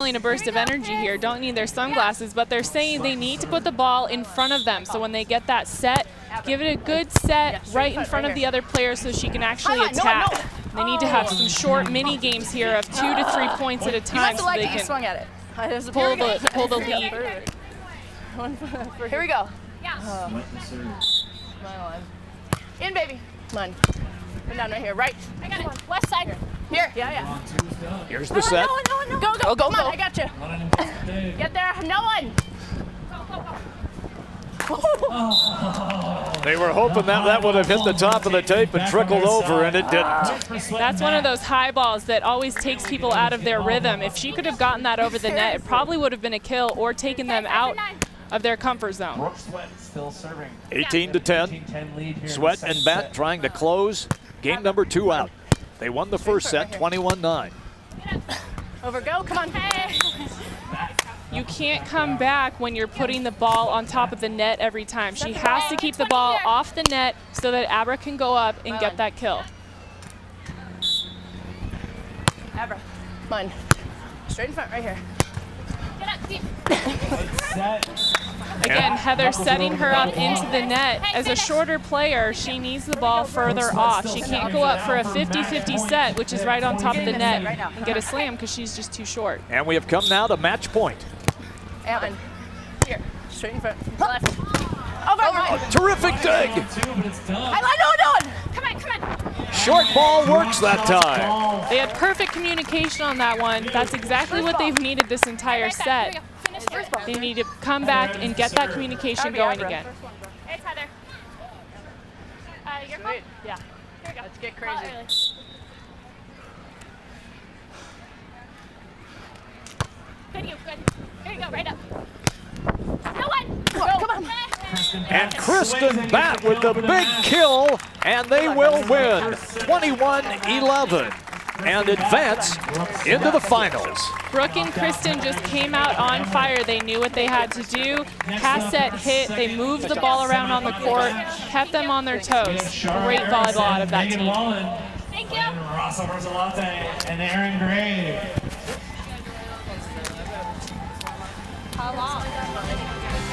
feeling a burst of energy here, don't need their sunglasses, but they're saying they need to put the ball in front of them. So when they get that set, give it a good set right in front of the other player so she can actually attack. They need to have some short mini games here of 2 to 3 points at a time so they can pull the lead. Here we go. In, baby. Come on. Put down right here. Right. I got it. West side. Here. Yeah. Here's the set. No. Go. Come on, I got you. Get there. No one. They were hoping that would have hit the top of the tape and trickled over, and it didn't. That's one of those high balls that always takes people out of their rhythm. If she could have gotten that over the net, it probably would have been a kill or taken them out of their comfort zone. Still serving. 18 to 10. Sweat and Bat trying to close game number 2 out. They won the first set 21-9. Over, go. Come on. You can't come back when you're putting the ball on top of the net every time. She has to keep the ball off the net so that Abra can go up and get that kill. Abra, come on. Straight in front, right here. Get up, deep. Again, Heather setting her up into the net. As a shorter player, she needs the ball further off. She can't go up for a 50-50 set, which is right on top of the net, and get a slam because she's just too short. And we have come now to match point. Alan, here, straight in front, left. Over. Terrific dig. Come on. Short ball works that time. They had perfect communication on that one. That's exactly what they've needed this entire set. They need to come back and get that communication going again. It's Heather. Your call? Yeah. Here we go. Let's get crazy. Good. Here you go, right up. No one. Come on. And Kristen Bat with the big kill, and they will win 21-11 and advance into the finals. Brooke and Kristen just came out on fire. They knew what they had to do. Pass set hit. They moved the ball around on the court, kept them on their toes. Great volleyball out of that team. Thank you. Rosa Barzelate and Aaron Gray. How long?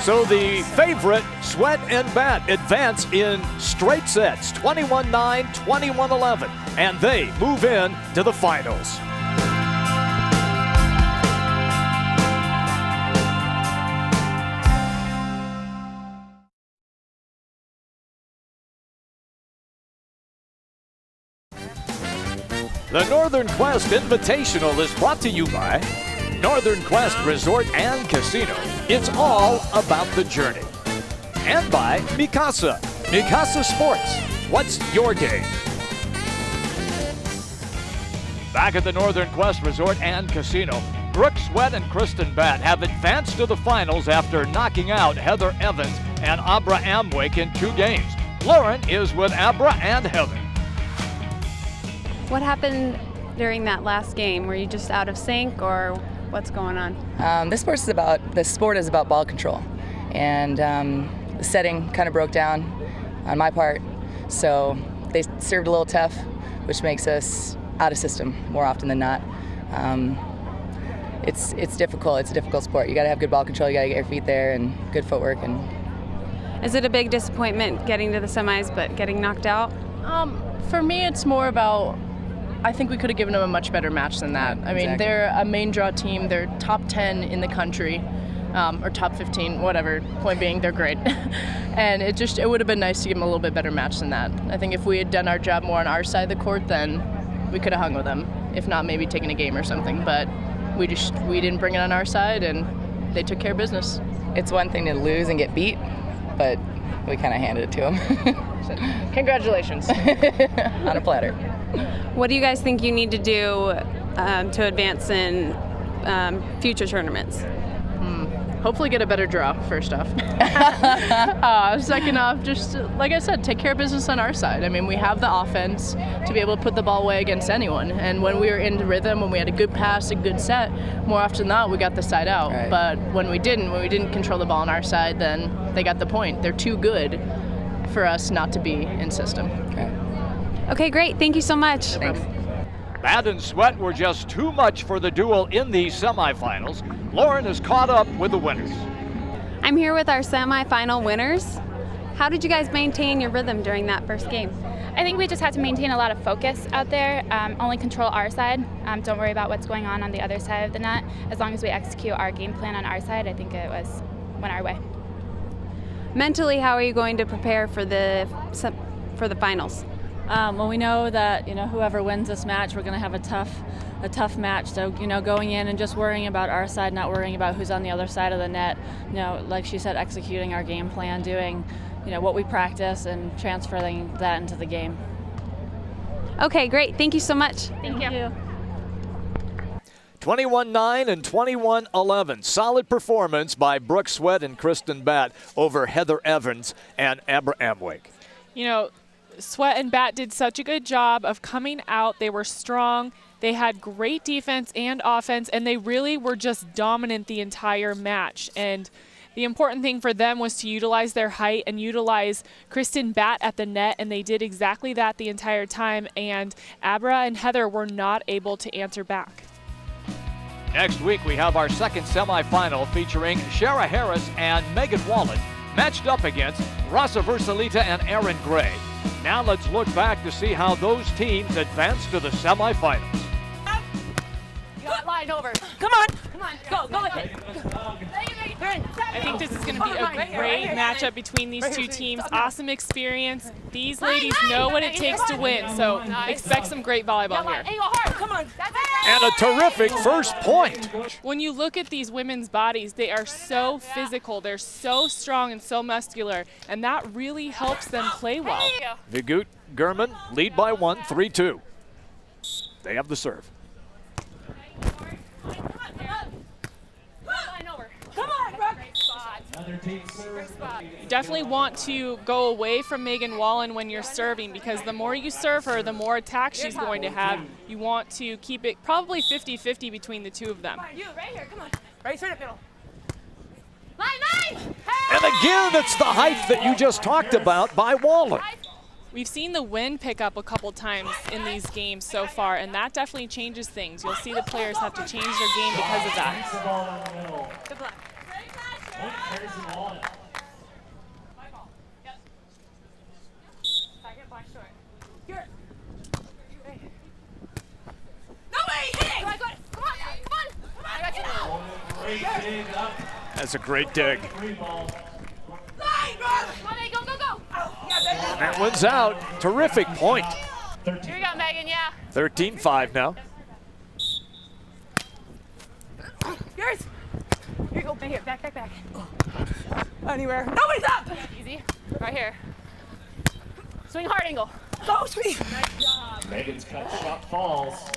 So the favorite, Sweat and Bat, advance in straight sets, 21-9, 21-11, and they move in to the finals. The Northern Quest Invitational is brought to you by Northern Quest Resort and Casino. It's all about the journey. And by Mikasa. Mikasa Sports. What's your game? Back at the Northern Quest Resort and Casino, Brooke Sweat and Kristen Bat have advanced to the finals after knocking out Heather Evans and Abra Amwick in 2 games. Lauren is with Abra and Heather. What happened during that last game? Were you just out of sync, or what's going on? This sport is about ball control, and the setting kind of broke down on my part, so they served a little tough, which makes us out of system more often than not. It's difficult. It's a difficult sport. You got to have good ball control. You got to get your feet there and good footwork. And is it a big disappointment getting to the semis but getting knocked out? For me, it's more about, I think we could have given them a much better match than that. I mean, they're a main draw team. They're top 10 in the country, or top 15, whatever. Point being, they're great. And it would have been nice to give them a little bit better match than that. I think if we had done our job more on our side of the court, then we could have hung with them. If not, maybe taken a game or something. But we didn't bring it on our side, and they took care of business. It's one thing to lose and get beat, but we kind of handed it to them. Congratulations. On a platter. What do you guys think you need to do to advance in future tournaments? Hopefully get a better draw, first off. Second off, just like I said, take care of business on our side. I mean, we have the offense to be able to put the ball away against anyone. And when we were in rhythm, when we had a good pass, a good set, more often than not, we got the side out. Right. But when we didn't control the ball on our side, then they got the point. They're too good for us not to be in system. Okay, great. Thank you so much. Thanks. Bat and Sweat were just too much for the duel in these semifinals. Lauren is caught up with the winners. I'm here with our semifinal winners. How did you guys maintain your rhythm during that first game? I think we just had to maintain a lot of focus out there, only control our side. Don't worry about what's going on the other side of the net. As long as we execute our game plan on our side, I think went our way. Mentally, how are you going to prepare for the finals? Well, we know that whoever wins this match, we're going to have a tough match. So going in and just worrying about our side, not worrying about who's on the other side of the net. Like she said, executing our game plan, doing what we practice and transferring that into the game. Okay, great. Thank you so much. Thank you. 21-9 and 21-11. Solid performance by Brooke Sweat and Kristen Batt over Heather Evans and Abra Amwick. Sweat and Batt did such a good job of coming out. They were strong. They had great defense and offense, and they really were just dominant the entire match. And the important thing for them was to utilize their height and utilize Kristen Batt at the net, and they did exactly that the entire time. And Abra and Heather were not able to answer back. Next week, we have our second semifinal featuring Shara Harris and Megan Wallen matched up against Rasa Versalita and Erin Gray. Now let's look back to see how those teams advanced to the semifinals. You got line over. Come on. Go. I think this is going to be a great matchup between these two teams. Awesome experience. These ladies know what it takes to win, so expect some great volleyball here. Come on. And a terrific first point. When you look at these women's bodies, they are so physical, they're so strong and so muscular, and that really helps them play well. Vigut Gurman lead by 1, 3-2. They have the serve. You definitely want to go away from Megan Wallen when you're serving, because the more you serve her, the more attack she's going to have. You want to keep it probably 50-50 between the two of them. You right here. Come on. Right straight up middle. Line. And again, it's the height that you just talked about by Wallen. We've seen the wind pick up a couple times in these games so far, and that definitely changes things. You'll see the players have to change their game because of that. Good luck. That's a great dig. Go. That one's out. Terrific point. Here we go, Megan, yeah. 13-5 now. Yours. Here you go, right here, back. Anywhere. Nobody's up. Easy. Right here. Swing hard angle. Go, sweet. Nice job. Megan's cut shot falls.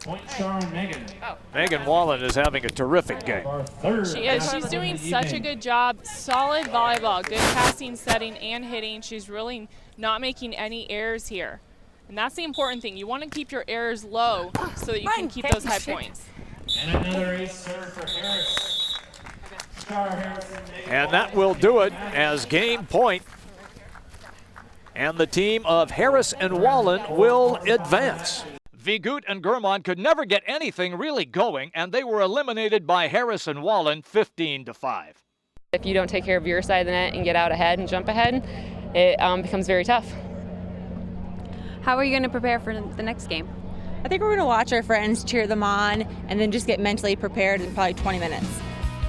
Point star on Megan. Megan Wallen is having a terrific game. Our third. She is. She's doing such a good job. Solid volleyball, good passing, setting, and hitting. She's really not making any errors here. And that's the important thing. You want to keep your errors low so that you can keep those high points. And another ace serve for Harris. And that will do it as game point. And the team of Harris and Wallen will advance. Vigut and Gurman could never get anything really going, and they were eliminated by Harris and Wallen 15-5. If you don't take care of your side of the net and get out ahead and jump ahead, it becomes very tough. How are you going to prepare for the next game? I think we're going to watch our friends, cheer them on, and then just get mentally prepared in probably 20 minutes.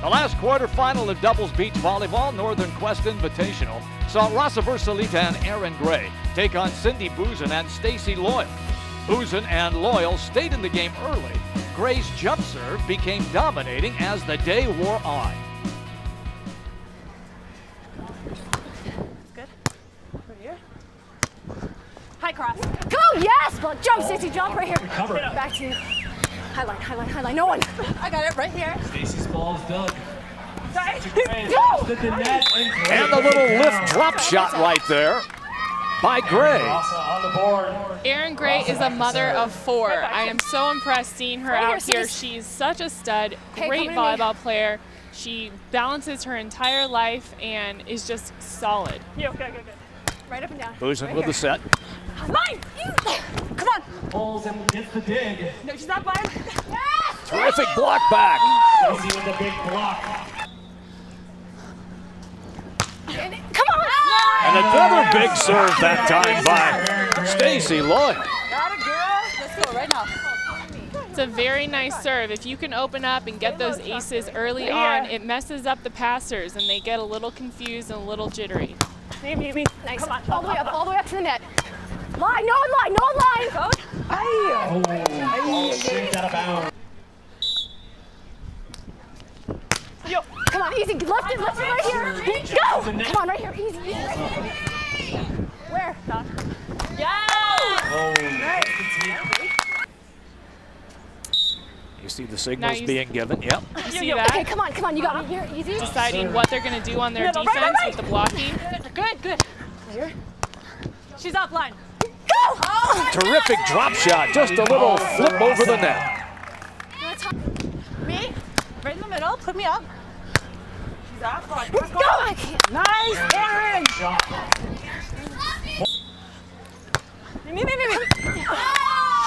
The last quarterfinal of doubles beach volleyball, Northern Quest Invitational, saw Rasa Versalita and Erin Gray take on Cindy Boozin and Stacy Loyal. Boozin and Loyal stayed in the game early. Gray's jump serve became dominating as the day wore on. Good. Right here. High cross. Go, yes! Well, jump, Stacey, jump right here. Cover. Back to you. Highline. No one. I got it right here. Stacey's ball is dug. Go! And the little lift drop shot right there by Gray. On the board. Erin Gray is a mother of 4. I am so impressed seeing her out here. She's such a stud, great volleyball player. She balances her entire life and is just solid. Good. Right up and down. Boozin with the set. Line! Come on! Pulls and gets the dig. No, she's not mine. Terrific block back. Stacy with the big block. Come on! And another big serve that time by Stacy Lloyd. Got it, girl. Let's go right now. It's a very nice serve. If you can open up and get those aces early on, it messes up the passers and they get a little confused and a little jittery. Me. Nice. Come on, all the way up to the net. Line, no line. Go. Straight out of bounds. Yo, come on, easy. Left it right here. Go. Come on, right here. Easy. Where? Yeah. You see the signals being given. Yep. You see that? Okay, come on. You got me here. Easy. Deciding what they're going to do on their defense with the blocking. Good. Here. She's offline. Go! Terrific drop shot. Just a little flip over the net. Me? Right in the middle. Put me up. She's offline. Go! Nice, Aaron! Me.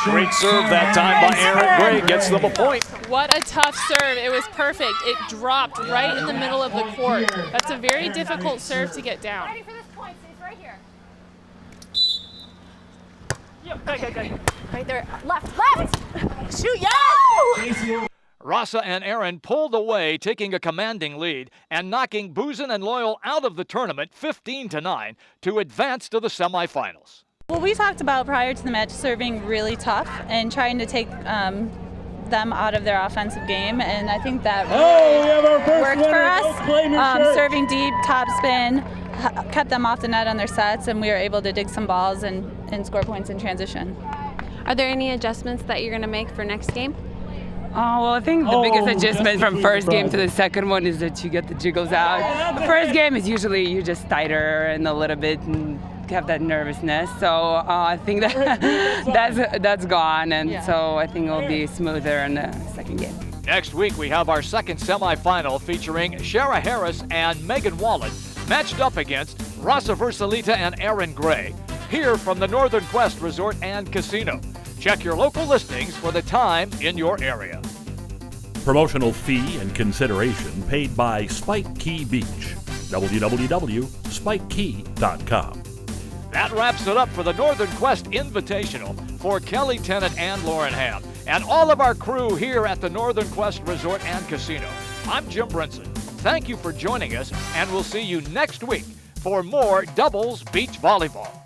Great serve that time by Aaron Gray. Gets them a point. What a tough serve. It was perfect. It dropped right in the middle of the court. That's a very difficult serve to get down. Ready for this point, Stace, right here. Good. Right there. Left. Shoot, yes! Rasa and Aaron pulled away, taking a commanding lead and knocking Boozin and Loyal out of the tournament 15-9 to advance to the semifinals. Well, we talked about prior to the match serving really tough and trying to take them out of their offensive game, and I think that really worked for us. Serving deep, top spin, kept them off the net on their sets, and we were able to dig some balls and score points in transition. Are there any adjustments that you're going to make for next game? Well, I think the biggest adjustment from first game to the second one is that you get the jiggles out. The first game is usually you're just tighter and a little bit and have that nervousness. So I think that's gone, and so I think it'll be smoother in the second game. Next week, we have our second semifinal featuring Shara Harris and Megan Wallen matched up against Rasa Versalita and Aaron Gray here from the Northern Quest Resort and Casino. Check your local listings for the time in your area. Promotional fee and consideration paid by Spike Key Beach. www.spikekey.com. That wraps it up for the Northern Quest Invitational for Kelly Tennant and Lauren Ham and all of our crew here at the Northern Quest Resort and Casino. I'm Jim Brinson. Thank you for joining us, and we'll see you next week for more doubles beach volleyball.